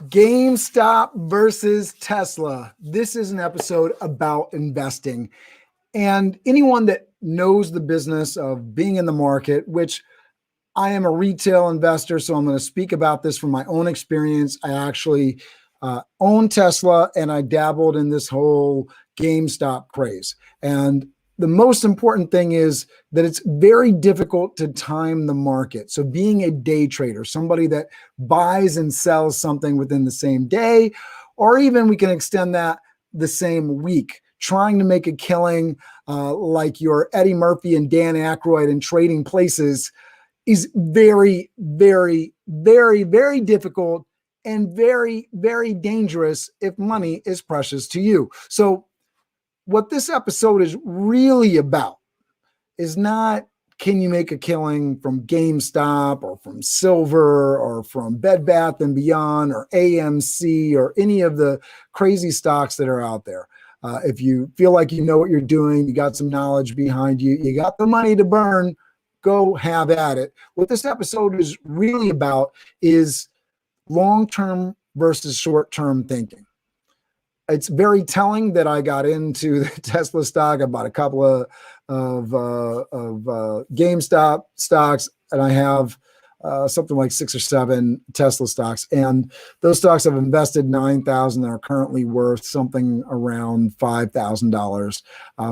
GameStop versus Tesla. This is an episode about investing. And anyone that knows the business of being in the market, which I am a retail investor, so I'm going to speak about this from my own experience. I actually own Tesla and I dabbled in this whole GameStop craze. And the most important thing is that it's very difficult to time the market. So being a day trader, somebody that buys and sells something within the same day, or even we can extend that the same week, trying to make a killing like your Eddie Murphy and Dan Aykroyd in Trading Places is very, very, very, very difficult and very, very dangerous if money is precious to you. So what this episode is really about is not, can you make a killing from GameStop or from silver or from Bed Bath and Beyond or AMC or any of the crazy stocks that are out there. If you feel like you know what you're doing, you got some knowledge behind you, you got the money to burn, go have at it. What this episode is really about is long-term versus short-term thinking. It's very telling that I got into the Tesla stock. I bought a couple of GameStop stocks, and I have something like 6 or 7 Tesla stocks. And those stocks I've invested $9,000 and are currently worth something around $5,000.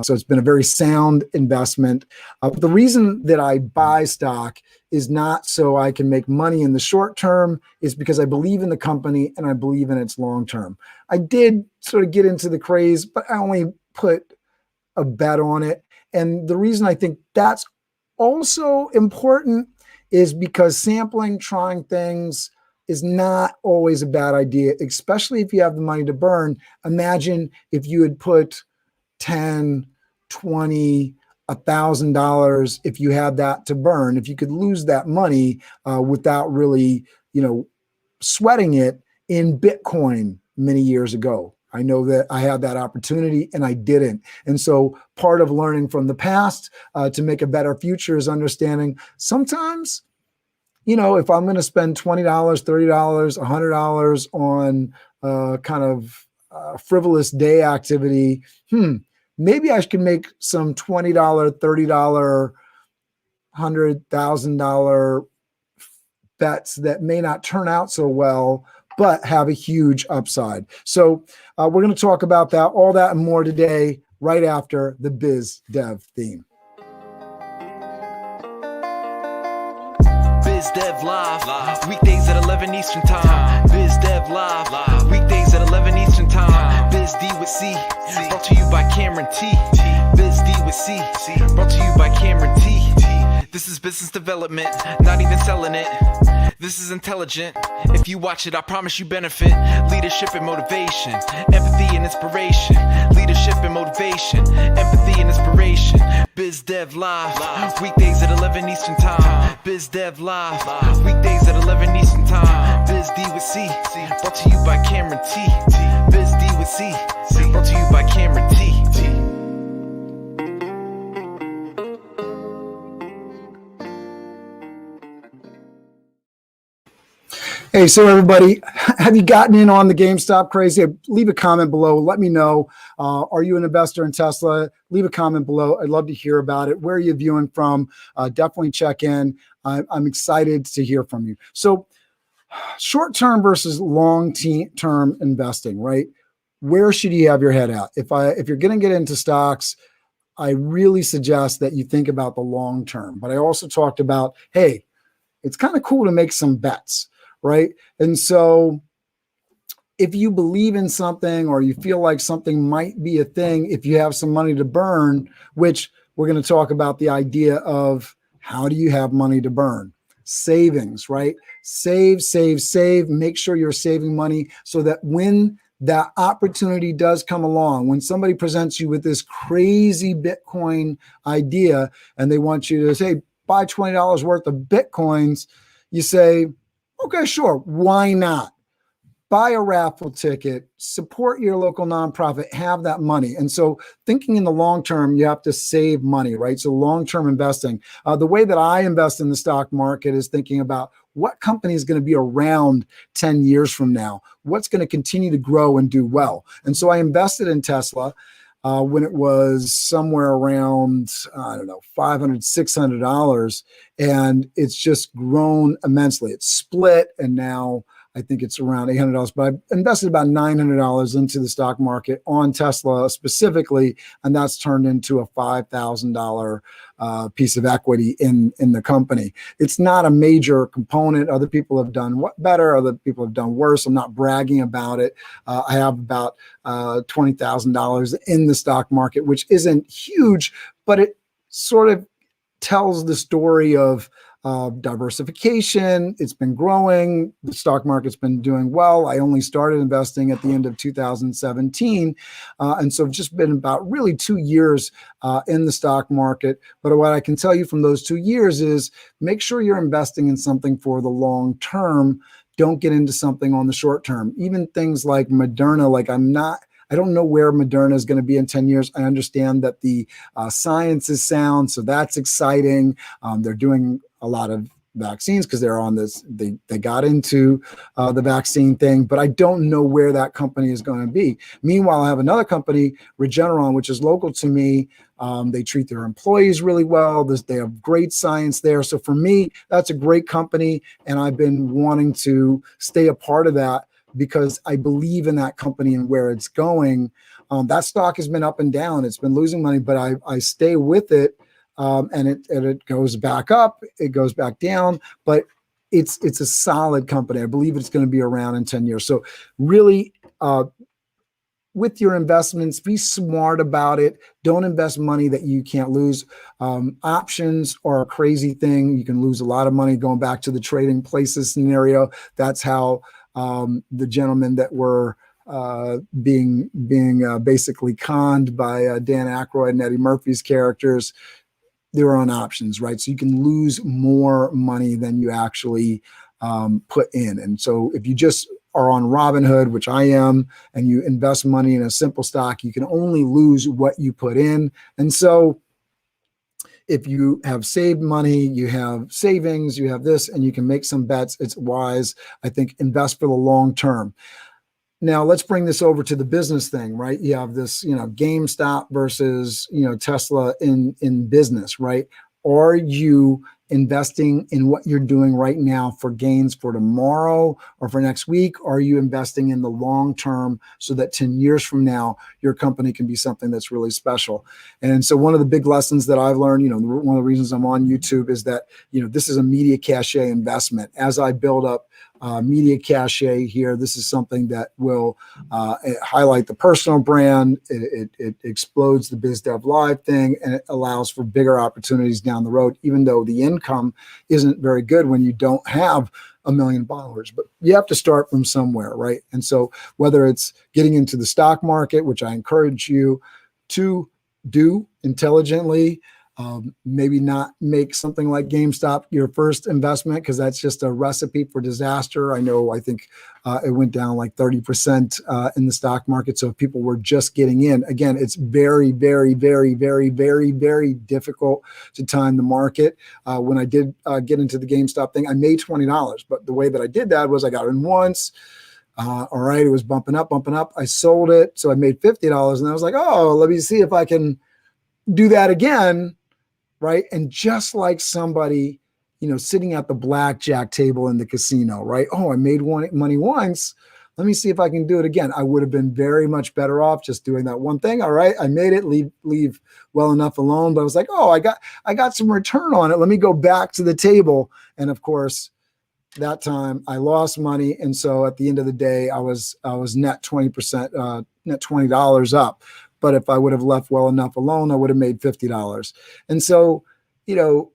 So it's been a very sound investment. But the reason that I buy stock is not so I can make money in the short term, is because I believe in the company and I believe in its long term. I did sort of get into the craze, but I only put a bet on it. And the reason I think that's also important is because sampling, trying things is not always a bad idea, especially if you have the money to burn. Imagine if you had put 10, 20, $1,000, if you had that to burn, if you could lose that money without really, sweating it in Bitcoin many years ago. I know that I had that opportunity and I didn't. And so part of learning from the past to make a better future is understanding sometimes, if I'm going to spend $20, $30, $100 on kind of frivolous day activity, maybe I can make some $20, $30, $100,000 bets that may not turn out so well, but have a huge upside. So we're going to talk about that, all that and more today, right after the Biz Dev theme. Biz Dev Live, weekdays at 11 Eastern Time. Biz Dev Live, weekdays at 11 Eastern Time. Biz D with C, brought to you by Cameron T. Biz D with C, brought to you by Cameron T. This is business development, not even selling it. This is intelligent. If you watch it, I promise you benefit. Leadership and motivation, empathy and inspiration. Leadership and motivation, empathy and inspiration. Biz Dev Live, weekdays at 11 Eastern Time. Biz Dev Live, weekdays at 11 Eastern Time. Biz D with C, brought to you by Cameron T. Biz D with C, brought to you by Cameron T. Hey, so everybody, have you gotten in on the GameStop crazy? Leave a comment below. Let me know. Are you an investor in Tesla? Leave a comment below. I'd love to hear about it. Where are you viewing from? Definitely check in. I'm excited to hear from you. So short-term versus long-term investing, right? Where should you have your head at? If you're going to get into stocks, I really suggest that you think about the long term. But I also talked about, hey, it's kind of cool to make some bets. Right. And so if you believe in something or you feel like something might be a thing, if you have some money to burn, which we're going to talk about the idea of how do you have money to burn? Savings, right? Save. Make sure you're saving money so that when that opportunity does come along, when somebody presents you with this crazy Bitcoin idea and they want you to say, buy $20 worth of Bitcoins, you say, okay, sure. Why not? buy a raffle ticket, support your local nonprofit, have that money. And so thinking in the long term, you have to save money, right? So long-term investing. The way that I invest in the stock market is thinking about what company is going to be around 10 years from now, what's going to continue to grow and do well. And so I invested in Tesla when it was somewhere around, I don't know, $500, $600. And it's just grown immensely. It's split, and now I think it's around $800, but I invested about $900 into the stock market on Tesla specifically, and that's turned into a $5,000 piece of equity in the company. It's not a major component. Other people have done better. Other people have done worse. I'm not bragging about it. I have about $20,000 in the stock market, which isn't huge, but it sort of tells the story of diversification. It's been growing. The stock market's been doing well. I only started investing at the end of 2017. And so I've just been about really 2 years in the stock market. But what I can tell you from those 2 years is make sure you're investing in something for the long term. Don't get into something on the short term. Even things like Moderna, I don't know where Moderna is going to be in 10 years. I understand that the science is sound, so that's exciting. They're doing a lot of vaccines because they're on this, they got into the vaccine thing, but I don't know where that company is going to be. Meanwhile, I have another company, Regeneron, which is local to me. They treat their employees really well. They have great science there. So for me, that's a great company, and I've been wanting to stay a part of that because I believe in that company and where it's going. That stock has been up and down. It's been losing money, but I stay with it. And it goes back up, it goes back down, but it's a solid company. I believe it's going to be around in 10 years. So really, with your investments, be smart about it. Don't invest money that you can't lose. Options are a crazy thing. You can lose a lot of money. Going back to the trading places scenario, that's how the gentlemen that were being basically conned by Dan Aykroyd and Eddie Murphy's characters, they were on options, right? So you can lose more money than you actually put in. And so if you just are on Robinhood, which I am, and you invest money in a simple stock, you can only lose what you put in. And so if you have saved money, you have savings, you have this, and you can make some bets, it's wise. I think invest for the long term. Now let's bring this over to the business thing, right? You have this, GameStop versus, Tesla in business, right? Are you investing in what you're doing right now for gains for tomorrow or for next week? Or are you investing in the long term so that 10 years from now, your company can be something that's really special? And so one of the big lessons that I've learned, one of the reasons I'm on YouTube is that, this is a media cachet investment. As I build up media cachet here, this is something that will highlight the personal brand. It explodes the Biz Dev Live thing, and it allows for bigger opportunities down the road, even though the income isn't very good when you don't have 1 million followers. But you have to start from somewhere, right? And so whether it's getting into the stock market, which I encourage you to do intelligently, maybe not make something like GameStop your first investment, because that's just a recipe for disaster. I think it went down like 30% in the stock market. So if people were just getting in, again, it's very, very, very, very, very, very difficult to time the market. When I did get into the GameStop thing, I made $20, but the way that I did that was I got in once. All right, it was bumping up. I sold it, so I made $50, and I was like, oh, let me see if I can do that again. Right. And just like somebody, sitting at the blackjack table in the casino, right? Oh, I made money once. Let me see if I can do it again. I would have been very much better off just doing that one thing. All right, I made it, leave well enough alone. But I was like, oh, I got some return on it. Let me go back to the table. And of course, that time I lost money. And so at the end of the day, I was net 20%, net $20 up. But if I would have left well enough alone, I would have made $50. And so,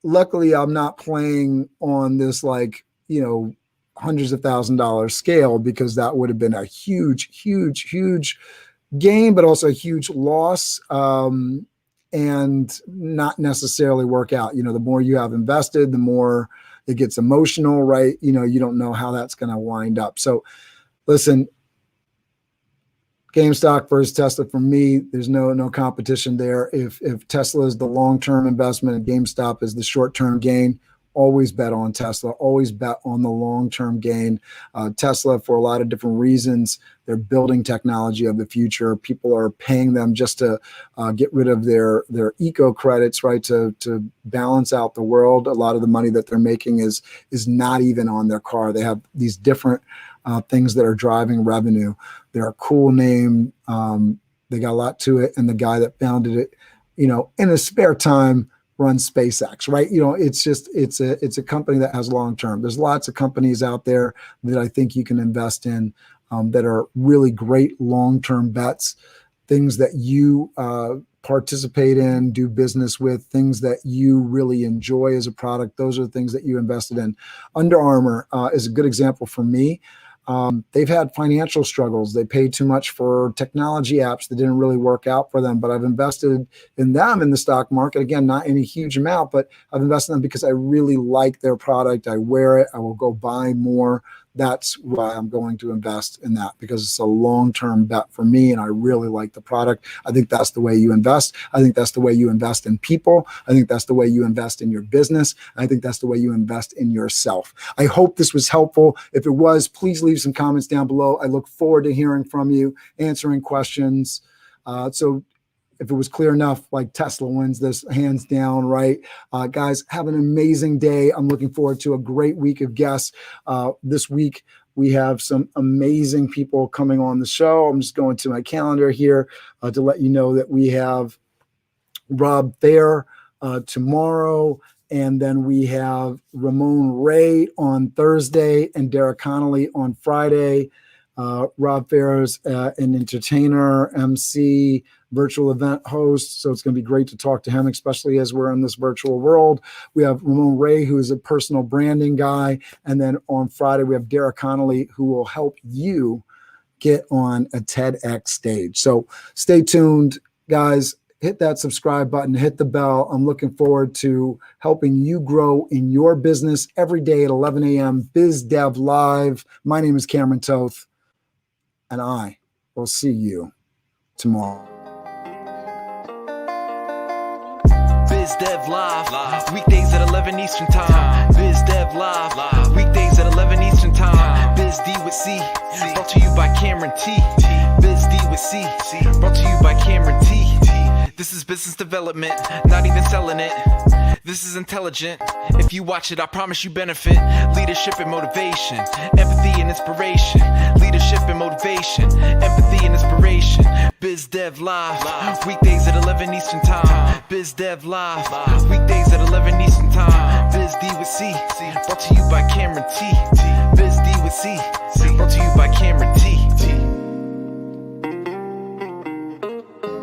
luckily I'm not playing on this hundreds of $1,000s scale, because that would have been a huge, huge, huge gain, but also a huge loss, and not necessarily work out. The more you have invested, the more it gets emotional, right? You don't know how that's going to wind up. So Listen, GameStop versus Tesla, for me, there's no competition there. If Tesla is the long-term investment and GameStop is the short-term gain, always bet on Tesla, always bet on the long-term gain. Tesla, for a lot of different reasons, they're building technology of the future. People are paying them just to get rid of their eco credits, right? To balance out the world. A lot of the money that they're making is not even on their car. They have these different things that are driving revenue. They're a cool name. They got a lot to it. And the guy that founded it, in his spare time, runs SpaceX, right? It's a company that has long-term. There's lots of companies out there that I think you can invest in that are really great long-term bets, things that you participate in, do business with, things that you really enjoy as a product. Those are the things that you invested in. Under Armour is a good example for me. They've had financial struggles. They paid too much for technology apps that didn't really work out for them, but I've invested in them in the stock market. Again, not any huge amount, but I've invested in them because I really like their product. I wear it. I will go buy more. That's why I'm going to invest in that, because it's a long-term bet for me and I really like the product. I think that's the way you invest. I think that's the way you invest in people. I think that's the way you invest in your business. I think that's the way you invest in yourself. I hope this was helpful. If it was, please leave some comments down below. I look forward to hearing from you, answering questions. So if it was clear enough, like Tesla wins this hands down, right? Guys, have an amazing day. I'm looking forward to a great week of guests. This week, we have some amazing people coming on the show. I'm just going to my calendar here to let you know that we have Rob Fair tomorrow. And then we have Ramon Ray on Thursday and Derek Connolly on Friday. Rob Fair is an entertainer, MC, virtual event host. So it's going to be great to talk to him, especially as we're in this virtual world. We have Ramon Ray, who is a personal branding guy. And then on Friday, we have Derek Connolly, who will help you get on a TEDx stage. So stay tuned, guys. Hit that subscribe button, hit the bell. I'm looking forward to helping you grow in your business every day at 11 a.m. Biz Dev Live. My name is Cameron Toth, and I will see you tomorrow. Biz Dev Live, weekdays at 11 Eastern Time. Biz Dev Live, weekdays at 11 Eastern Time. Biz D with C, brought to you by Cameron T. Biz D with C, brought to you by Cameron T. This is business development, not even selling it. This is intelligent. If you watch it, I promise you benefit. Leadership and motivation, empathy and inspiration. Leadership and motivation, empathy and inspiration. Biz Dev Live, weekdays at 11 Eastern Time. Biz Dev Live, weekdays at 11 Eastern Time. Biz D with C, brought to you by Cameron T. Biz